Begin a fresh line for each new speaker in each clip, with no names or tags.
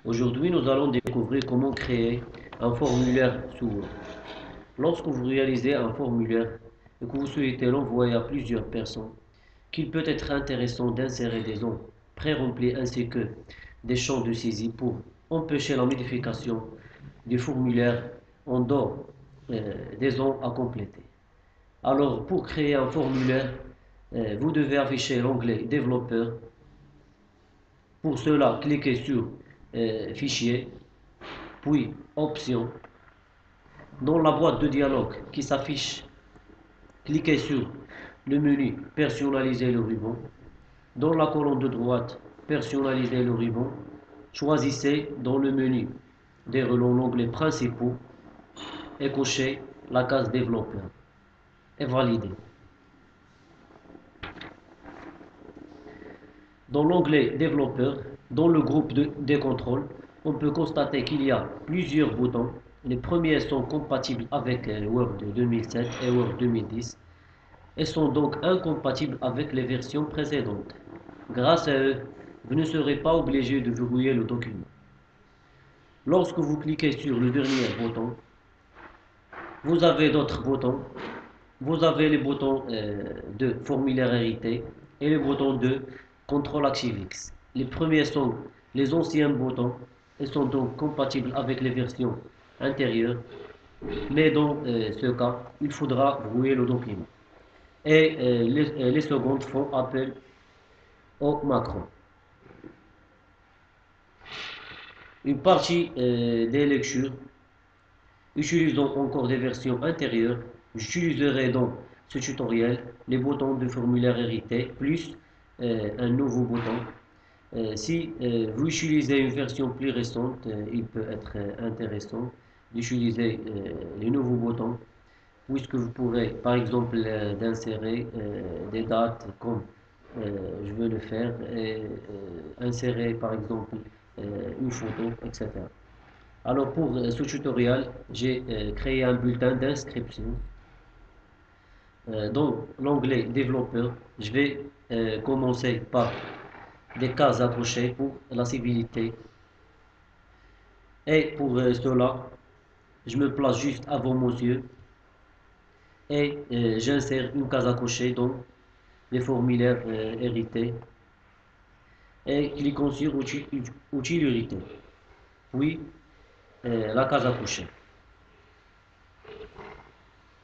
Aujourd'hui, nous allons découvrir comment créer un formulaire sous Word. Lorsque vous réalisez un formulaire et que vous souhaitez l'envoyer à plusieurs personnes, qu'il peut être intéressant d'insérer des zones pré-remplies ainsi que des champs de saisie pour empêcher la modification du formulaire en dehors des zones à compléter. Alors, pour créer un formulaire, vous devez afficher l'onglet Développeur. Pour cela, cliquez sur Fichier, puis Options. Dans la boîte de dialogue qui s'affiche, cliquez sur le menu Personnaliser le ruban. Dans la colonne de droite, Personnaliser le ruban. Choisissez dans le menu des relents l'onglet Principaux et cochez la case Développeur et validez. Dans l'onglet Développeur, dans le groupe des contrôles, on peut constater qu'il y a plusieurs boutons. Les premiers sont compatibles avec Word 2007 et Word 2010 et sont donc incompatibles avec les versions précédentes. Grâce à eux, vous ne serez pas obligé de verrouiller le document. Lorsque vous cliquez sur le dernier bouton, vous avez d'autres boutons. Vous avez les boutons de formulaire hérité et les boutons de contrôle ActiveX. Les premiers sont les anciens boutons et sont donc compatibles avec les versions intérieures, mais dans ce cas, il faudra verrouiller le document. Et les secondes font appel au macro. Une partie des lectures utilisant encore des versions intérieures. J'utiliserai dans ce tutoriel les boutons de formulaire hérité plus un nouveau bouton. Si vous utilisez une version plus récente, il peut être intéressant d'utiliser les nouveaux boutons puisque vous pourrez par exemple d'insérer des dates comme je veux le faire et insérer par exemple une photo, etc. Alors pour ce tutoriel, j'ai créé un bulletin d'inscription. Dans l'onglet développeur, je vais commencer par des cases à cocher pour la civilité. Et pour cela, je me place juste avant mon yeux et j'insère une case à cocher dans les formulaires hérités et cliquons sur Outils hérité. Puis la case à cocher.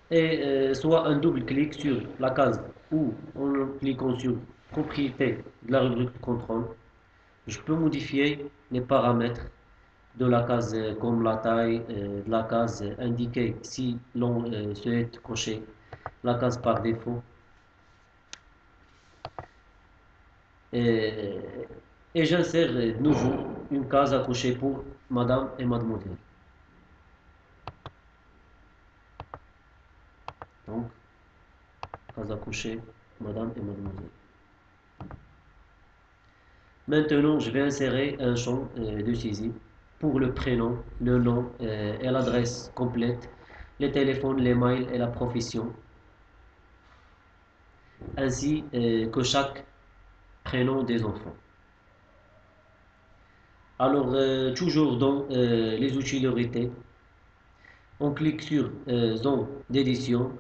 Et soit un double clic sur la case ou en cliquant sur propriété de la rubrique contrôle, je peux modifier les paramètres de la case comme la taille de la case indiquer si l'on souhaite cocher la case par défaut et, et j'insère de nouveau une case à cocher pour madame et mademoiselle. Donc, case à cocher madame et mademoiselle. Maintenant, je vais insérer un champ de saisie pour le prénom, le nom et l'adresse complète, les téléphones, les mails et la profession, ainsi que chaque prénom des enfants. Alors, toujours dans les outils de on clique sur Zone d'édition,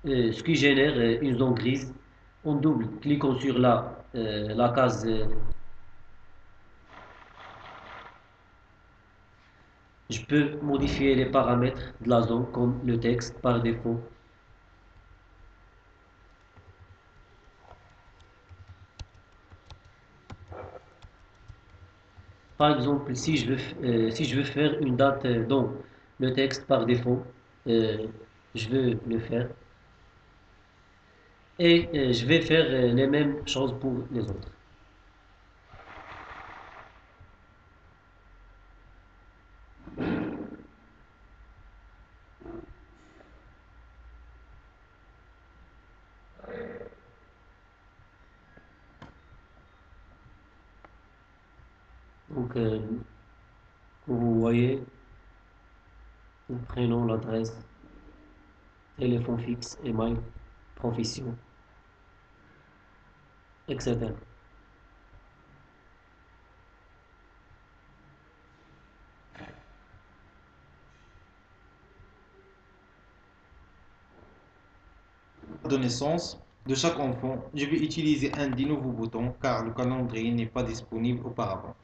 ce qui génère une zone grise. On double cliquant sur la case je peux modifier les paramètres de la zone comme le texte par défaut. Par exemple, si je veux faire une date dans le texte par défaut, euh, je veux le faire. Et je vais faire les mêmes choses pour les autres. Donc, vous voyez, le prénom, l'adresse, téléphone fixe, email, profession, etc.
de naissance de chaque enfant, je vais utiliser un des nouveaux boutons car le calendrier n'est pas disponible auparavant.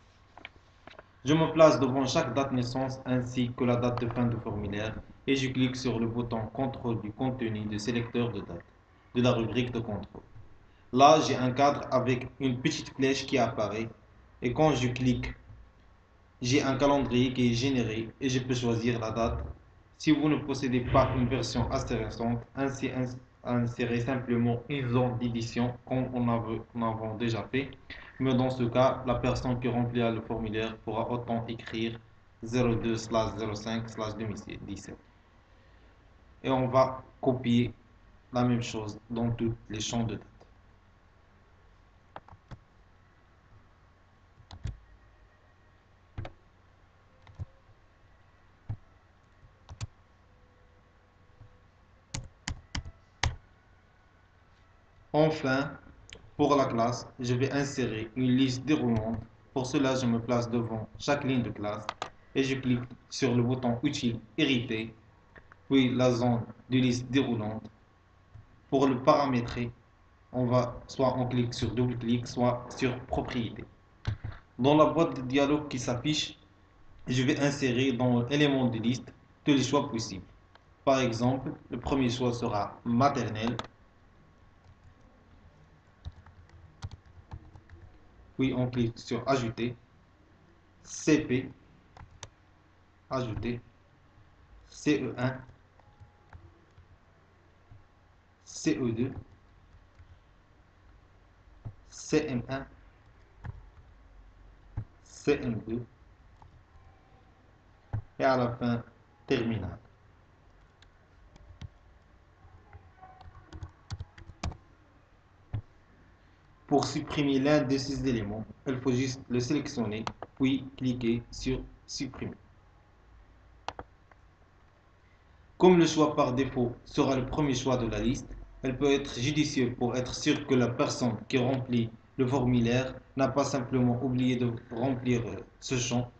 Je me place devant chaque date de naissance ainsi que la date de fin de formulaire et je clique sur le bouton Contrôle du contenu du sélecteur de date de la rubrique de contrôle. Là, j'ai un cadre avec une petite flèche qui apparaît et quand je clique, j'ai un calendrier qui est généré et je peux choisir la date. Si vous ne possédez pas une version assez récente, insérez simplement une zone d'édition comme on a déjà fait. Mais dans ce cas, la personne qui remplira le formulaire pourra autant écrire 02/05/2017. Et on va copier la même chose dans tous les champs de date. Enfin, pour la classe, je vais insérer une liste déroulante. Pour cela, je me place devant chaque ligne de classe et je clique sur le bouton Utile hérité, puis la zone de liste déroulante. Pour le paramétrer, soit on clique sur double-clic, soit sur Propriétés. Dans la boîte de dialogue qui s'affiche, je vais insérer dans l'élément de liste tous les choix possibles. Par exemple, le premier choix sera maternelle. Puis on clique sur Ajouter, CP, Ajouter, CE1, CE2, CM1, CM2 et à la fin, terminal. Pour supprimer l'un de ces éléments, il faut juste le sélectionner, puis cliquer sur Supprimer. Comme le choix par défaut sera le premier choix de la liste, elle peut être judicieux pour être sûr que la personne qui remplit le formulaire n'a pas simplement oublié de remplir ce champ.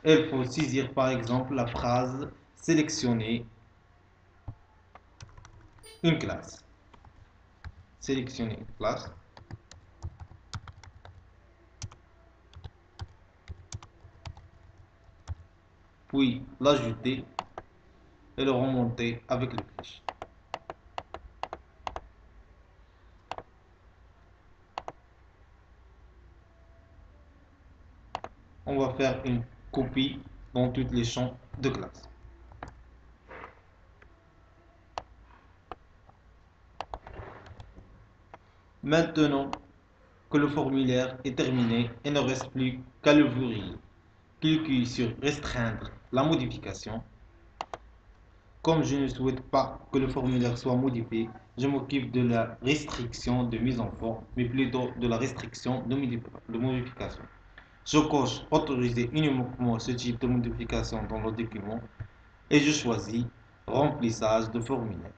Il faut saisir par exemple la phrase sélectionner une classe. Sélectionner une classe. Puis l'ajouter et le remonter avec le flèche. On va faire une copie dans tous les champs de classe. Maintenant que le formulaire est terminé, il ne reste plus qu'à le verrouiller. Cliquez sur Restreindre la modification. Comme je ne souhaite pas que le formulaire soit modifié, je m'occupe de la restriction de mise en forme, mais plutôt de la restriction de modification. Je coche Autoriser uniquement ce type de modification dans le document et je choisis Remplissage de formulaire.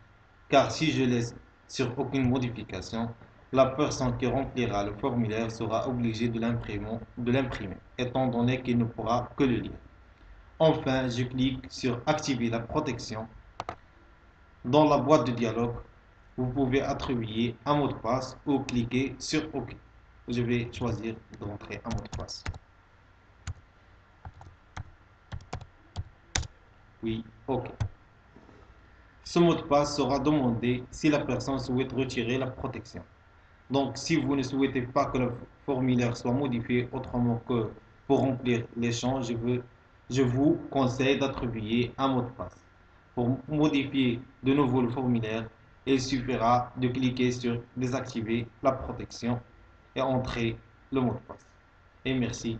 Car si je laisse sur aucune modification, la personne qui remplira le formulaire sera obligée de l'imprimer, étant donné qu'il ne pourra que le lire. Enfin, je clique sur Activer la protection. Dans la boîte de dialogue, vous pouvez attribuer un mot de passe ou cliquer sur OK. Je vais choisir d'entrer un mot de passe. Oui, OK. Ce mot de passe sera demandé si la personne souhaite retirer la protection. Donc, si vous ne souhaitez pas que le formulaire soit modifié autrement que pour remplir les champs, je vous conseille d'attribuer un mot de passe. Pour modifier de nouveau le formulaire, il suffira de cliquer sur Désactiver la protection et entrer le mot de passe. Et merci.